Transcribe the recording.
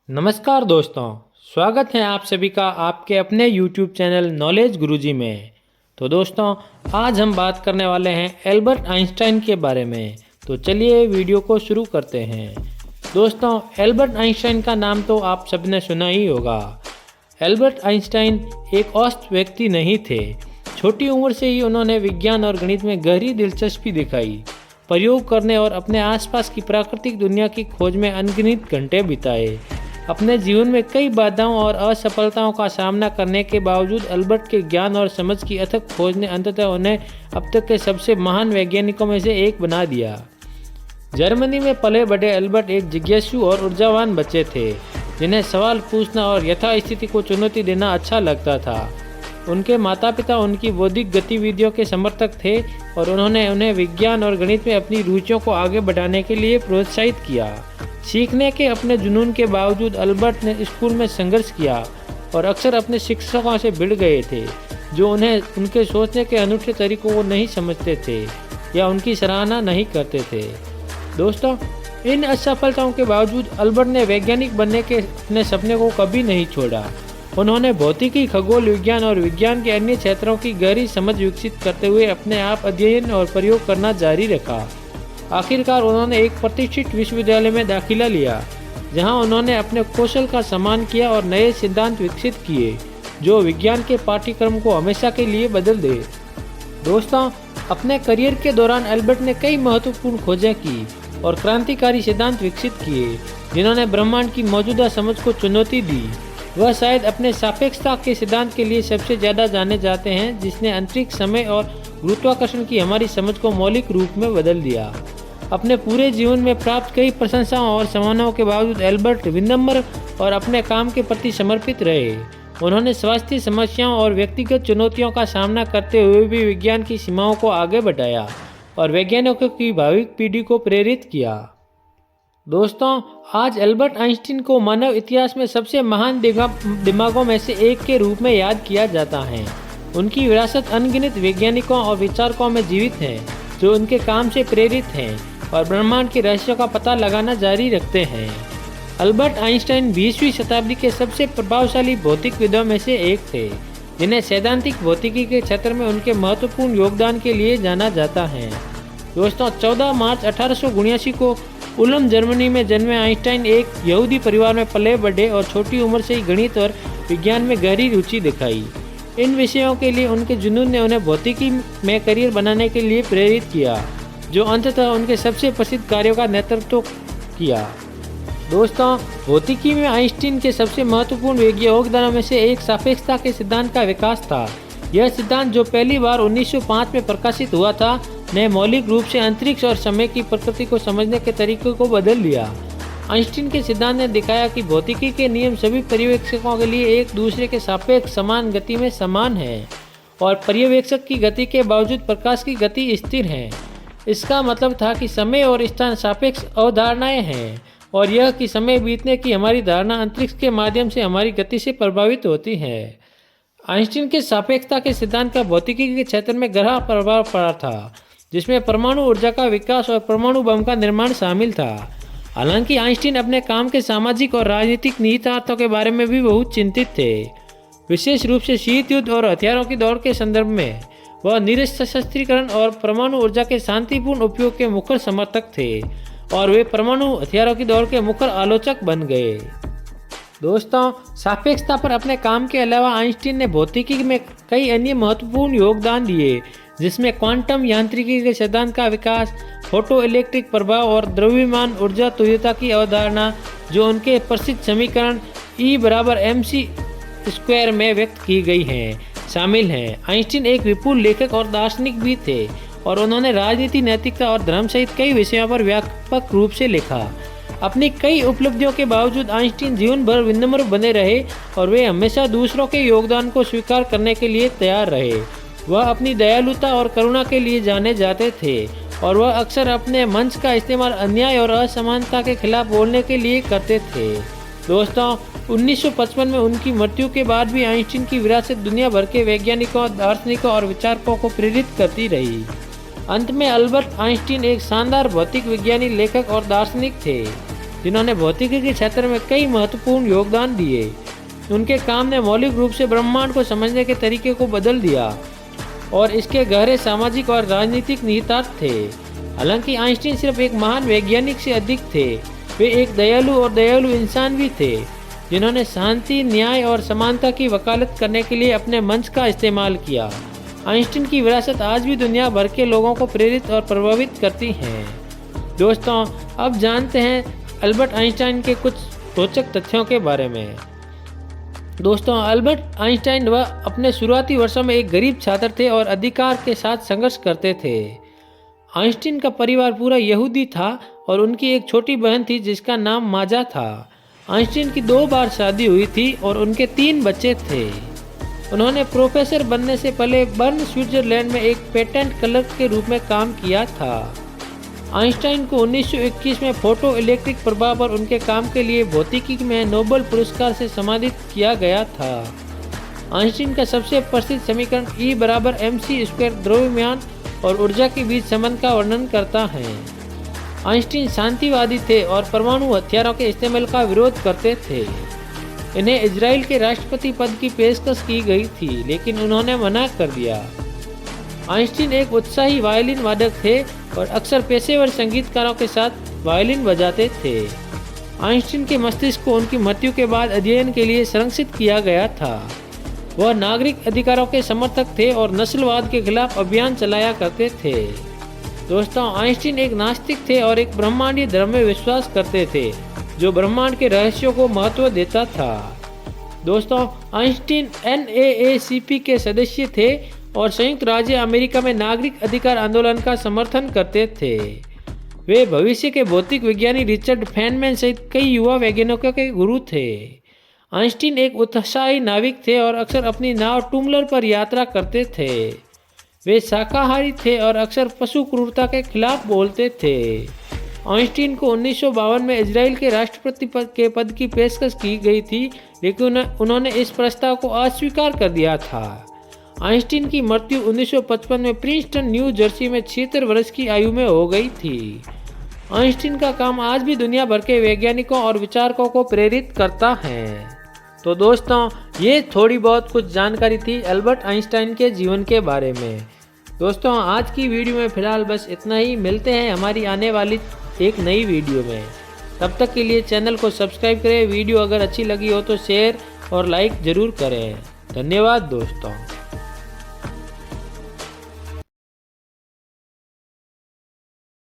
नमस्कार दोस्तों, स्वागत है आप सभी का आपके अपने YouTube चैनल नॉलेज गुरुजी में। तो दोस्तों, आज हम बात करने वाले हैं एल्बर्ट आइंस्टाइन के बारे में। तो चलिए वीडियो को शुरू करते हैं। दोस्तों, एल्बर्ट आइंस्टाइन का नाम तो आप सबने सुना ही होगा। एल्बर्ट आइंस्टाइन एक औसत व्यक्ति नहीं थे। छोटी उम्र से ही उन्होंने विज्ञान और गणित में गहरी दिलचस्पी दिखाई। प्रयोग करने और अपने आसपास की प्राकृतिक दुनिया की खोज में अनगिनत घंटे बिताए। अपने जीवन में कई बाधाओं और असफलताओं का सामना करने के बावजूद एल्बर्ट के ज्ञान और समझ की अथक खोज ने अंततः उन्हें अब तक के सबसे महान वैज्ञानिकों में से एक बना दिया। जर्मनी में पले बढ़े एल्बर्ट एक जिज्ञासु और ऊर्जावान बच्चे थे, जिन्हें सवाल पूछना और यथास्थिति को चुनौती देना अच्छा लगता था। उनके माता पिता उनकी बौद्धिक गतिविधियों के समर्थक थे और उन्होंने उन्हें विज्ञान और गणित में अपनी रुचियों को आगे बढ़ाने के लिए प्रोत्साहित किया। सीखने के अपने जुनून के बावजूद एल्बर्ट ने स्कूल में संघर्ष किया और अक्सर अपने शिक्षकों से भिड़ गए थे, जो उन्हें उनके सोचने के अनूठे तरीकों को नहीं समझते थे या उनकी सराहना नहीं करते थे। दोस्तों, इन असफलताओं के बावजूद एल्बर्ट ने वैज्ञानिक बनने के अपने सपने को कभी नहीं छोड़ा। उन्होंने भौतिकी, खगोल विज्ञान और विज्ञान के अन्य क्षेत्रों की गहरी समझ विकसित करते हुए अपने आप अध्ययन और प्रयोग करना जारी रखा। आखिरकार उन्होंने एक प्रतिष्ठित विश्वविद्यालय में दाखिला लिया, जहां उन्होंने अपने कौशल का सम्मान किया और नए सिद्धांत विकसित किए, जो विज्ञान के पाठ्यक्रम को हमेशा के लिए बदल दे। दोस्तों, अपने करियर के दौरान एल्बर्ट ने कई महत्वपूर्ण खोजें की और क्रांतिकारी सिद्धांत विकसित किए, जिन्होंने ब्रह्मांड की मौजूदा समझ को चुनौती दी। वह शायद अपने सापेक्षता के सिद्धांत के लिए सबसे ज़्यादा जाने जाते हैं, जिसने अंतरिक्ष, समय और गुरुत्वाकर्षण की हमारी समझ को मौलिक रूप में बदल दिया। अपने पूरे जीवन में प्राप्त कई प्रशंसाओं और सम्मानों के बावजूद एल्बर्ट विनम्र और अपने काम के प्रति समर्पित रहे। उन्होंने स्वास्थ्य समस्याओं और व्यक्तिगत चुनौतियों का सामना करते हुए भी विज्ञान की सीमाओं को आगे बढ़ाया और वैज्ञानिकों की भावी पीढ़ी को प्रेरित किया। दोस्तों, आज एल्बर्ट आइंस्टीन को मानव इतिहास में सबसे महान दिमागों में से एक के रूप में याद किया जाता है। उनकी विरासत अनगिनत वैज्ञानिकों और विचारकों में जीवित है, जो उनके काम से प्रेरित हैं और ब्रह्मांड के रहस्यों का पता लगाना जारी रखते हैं। एल्बर्ट आइंस्टाइन 20वीं शताब्दी के सबसे प्रभावशाली भौतिकविदों में से एक थे, जिन्हें सैद्धांतिक भौतिकी के क्षेत्र में उनके महत्वपूर्ण योगदान के लिए जाना जाता है। दोस्तों, 14 मार्च 1879 को उल्म, जर्मनी में जन्मे आइंस्टाइन एक यहूदी परिवार में पले बढ़े और छोटी उम्र से ही गणित और विज्ञान में गहरी रुचि दिखाई। इन विषयों के लिए उनके जुनून ने उन्हें भौतिकी में करियर बनाने के लिए प्रेरित किया, जो अंततः उनके सबसे प्रसिद्ध कार्यों का नेतृत्व किया। दोस्तों, भौतिकी में आइंस्टीन के सबसे महत्वपूर्ण योगदानों में से एक सापेक्षता के सिद्धांत का विकास था। यह सिद्धांत, जो पहली बार 1905 में प्रकाशित हुआ था, ने मौलिक रूप से अंतरिक्ष और समय की प्रकृति को समझने के तरीके को बदल दिया। आइंस्टीन के सिद्धांत ने दिखाया कि भौतिकी के नियम सभी पर्यवेक्षकों के लिए एक दूसरे के सापेक्ष समान गति में समान है और पर्यवेक्षक की गति के बावजूद प्रकाश की गति स्थिर है। इसका मतलब था कि समय और स्थान सापेक्ष अवधारणाएं हैं और यह कि समय बीतने की हमारी धारणा अंतरिक्ष के माध्यम से हमारी गति से प्रभावित होती है। आइंस्टीन के सापेक्षता के सिद्धांत का भौतिकी के क्षेत्र में गहरा प्रभाव पड़ा था, जिसमें परमाणु ऊर्जा का विकास और परमाणु बम का निर्माण शामिल था। हालांकि आइंस्टीन अपने काम के सामाजिक और राजनीतिक निहितार्थों के बारे में भी बहुत चिंतित थे। विशेष रूप से शीत युद्ध और हथियारों की दौड़ के संदर्भ में वह निरस्त्रीकरण और परमाणु ऊर्जा के शांतिपूर्ण उपयोग के मुखर समर्थक थे और वे परमाणु हथियारों की दौड़ के मुखर आलोचक बन गए। दोस्तों, सापेक्षता पर अपने काम के अलावा आइंस्टीन ने भौतिकी में कई अन्य महत्वपूर्ण योगदान दिए, जिसमें क्वांटम यांत्रिकी के सिद्धांत का विकास, फोटो इलेक्ट्रिक प्रभाव और द्रव्यमान ऊर्जा तुल्यता की अवधारणा, जो उनके प्रसिद्ध समीकरण E = mc² में व्यक्त की गई हैं, शामिल हैं। आइंस्टीन एक विपुल लेखक और दार्शनिक भी थे और उन्होंने राजनीति, नैतिकता और धर्म सहित कई विषयों पर व्यापक रूप से लिखा। अपनी कई उपलब्धियों के बावजूद आइंस्टीन जीवन भर विनम्र बने रहे और वे हमेशा दूसरों के योगदान को स्वीकार करने के लिए तैयार रहे। वह अपनी दयालुता और करुणा के लिए जाने जाते थे और वह अक्सर अपने मंच का इस्तेमाल अन्याय और असमानता के खिलाफ बोलने के लिए करते थे। दोस्तों, 1955 में उनकी मृत्यु के बाद भी आइंस्टीन की विरासत दुनिया भर के वैज्ञानिकों, दार्शनिकों और विचारकों को प्रेरित करती रही। अंत में एल्बर्ट आइंस्टीन एक शानदार भौतिक विज्ञानी, लेखक और दार्शनिक थे, जिन्होंने भौतिकी के क्षेत्र में कई महत्वपूर्ण योगदान दिए। उनके काम ने मौलिक रूप से ब्रह्मांड को समझने के तरीके को बदल दिया और इसके गहरे सामाजिक और राजनीतिक निहितार्थ थे। हालांकि आइंस्टीन सिर्फ एक महान वैज्ञानिक से अधिक थे, वे एक दयालु इंसान भी थे जिन्होंने शांति, न्याय और समानता की वकालत करने के लिए अपने मंच का इस्तेमाल किया। आइंस्टीन की विरासत आज भी दुनिया भर के लोगों को प्रेरित और प्रभावित करती है। दोस्तों, अब जानते हैं अल्बर्ट आइंस्टाइन के कुछ रोचक तथ्यों के बारे में। दोस्तों, अल्बर्ट आइंस्टाइन वह अपने शुरुआती वर्षों में एक गरीब छात्र थे और अधिकार के साथ संघर्ष करते थे। आइंस्टीन का परिवार पूरा यहूदी था और उनकी एक छोटी बहन थी जिसका नाम माजा था। आइंस्टीन की 2 बार शादी हुई थी और उनके 3 बच्चे थे। उन्होंने प्रोफेसर बनने से पहले बर्न, स्विट्जरलैंड में एक पेटेंट क्लर्क के रूप में काम किया था। आइंस्टाइन को 1921 में फोटो इलेक्ट्रिक प्रभाव और उनके काम के लिए भौतिकी में नोबेल पुरस्कार से सम्मानित किया गया था। आइंस्टीन का सबसे प्रसिद्ध समीकरण E=mc² द्रव्यमान और ऊर्जा के बीच संबंध का वर्णन करता है। आइंस्टीन शांतिवादी थे और परमाणु हथियारों के इस्तेमाल का विरोध करते थे। इन्हें इजराइल के राष्ट्रपति पद की पेशकश की गई थी, लेकिन उन्होंने मना कर दिया। आइंस्टीन एक उत्साही वायलिन वादक थे और अक्सर पेशेवर संगीतकारों के साथ वायलिन बजाते थे। आइंस्टीन के मस्तिष्क को उनकी मृत्यु के बाद अध्ययन के लिए संरक्षित किया गया था। वह नागरिक अधिकारों के समर्थक थे और नस्लवाद के खिलाफ अभियान चलाया करते थे। दोस्तों, आइंस्टीन एक नास्तिक थे और एक ब्रह्मांडीय धर्म में विश्वास करते थे जो ब्रह्मांड के रहस्यों को महत्व देता था। दोस्तों, आइंस्टीन NAACP के सदस्य थे और संयुक्त राज्य अमेरिका में नागरिक अधिकार आंदोलन का समर्थन करते थे। वे भविष्य के भौतिक विज्ञानी रिचर्ड फेनमैन सहित कई युवा वैज्ञानिकों के गुरु थे। आइंस्टीन एक उत्साही नाविक थे और अक्सर अपनी नाव टूम्बलर पर यात्रा करते थे। वे शाकाहारी थे और अक्सर पशु क्रूरता के खिलाफ बोलते थे। आइंस्टीन को 1952 में इजराइल के राष्ट्रपति के पद की पेशकश की गई थी, लेकिन उन्होंने इस प्रस्ताव को अस्वीकार कर दिया था। आइंस्टीन की मृत्यु 1955 में प्रिंसटन, न्यू जर्सी में 76 वर्ष की आयु में हो गई थी। आइंस्टीन का काम आज भी दुनिया भर के वैज्ञानिकों और विचारकों को प्रेरित करता है। तो दोस्तों, ये थोड़ी बहुत कुछ जानकारी थी अल्बर्ट आइंस्टाइन के जीवन के बारे में। दोस्तों, आज की वीडियो में फिलहाल बस इतना ही। मिलते हैं हमारी आने वाली एक नई वीडियो में। तब तक के लिए चैनल को सब्सक्राइब करें। वीडियो अगर अच्छी लगी हो तो शेयर और लाइक ज़रूर करें। धन्यवाद दोस्तों।